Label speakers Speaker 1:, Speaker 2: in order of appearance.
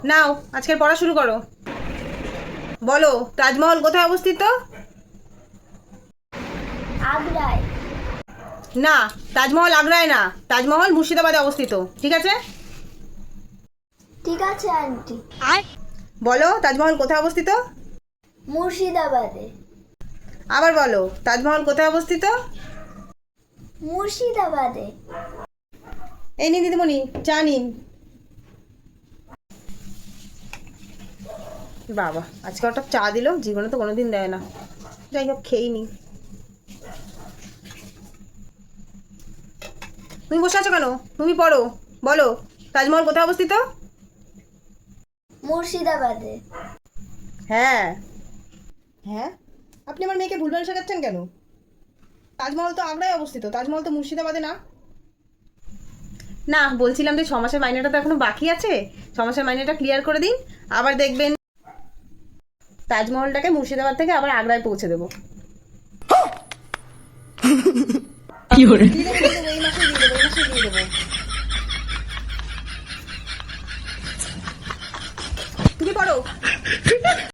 Speaker 1: নাও, আজকের পড়া শুরু করো। বলো, তাজমহল কোথায় অবস্থিত?
Speaker 2: আগ্রায়।
Speaker 1: না, তাজমহল আগ্রায় না, তাজমহল মুর্শিদাবাদে অবস্থিত। ঠিক আছে?
Speaker 2: ঠিক আছে আন্টি।
Speaker 1: বলো, তাজমহল কোথায় অবস্থিত?
Speaker 2: মুর্শিদাবাদে।
Speaker 1: আবার বলো, তাজমহল কোথায় অবস্থিত?
Speaker 2: মুর্শিদাবাদে।
Speaker 1: এই নিন দিদিমণি, চা নিন। বাবা, আজকে ওটা চা দিল, জীবনে তো কোনোদিন দেয় না। যাই হোক, খেয়েই নি। তুমি বসে আছো কেন? তুমি পড়ো। বলো, তাজমহল কোথায় অবস্থিত?
Speaker 2: মুর্শিদাবাদে।
Speaker 1: হ্যাঁ। হ্যাঁ, আপনি আমার মেয়েকে ভুলভাল শেখাচ্ছেন কেন? তাজমহল তো আগ্রায় অবস্থিত, তাজমহল তো মুর্শিদাবাদে না। না, বলছিলাম যে 6 মাসের মাইনেটা তো এখনো বাকি আছে। 6 মাসের মাইনেটা ক্লিয়ার করে দিন, আবার দেখবেন তাজমহলটাকে মুর্শিদাবাদ থেকে আবার আগ্রায় পৌঁছে দেবো। দিয়ে দেবো, দিয়ে দেবো, এই মাসেই দিয়ে দেবো, এই মাসেই দিয়ে দেবো। তুমি পড়ো।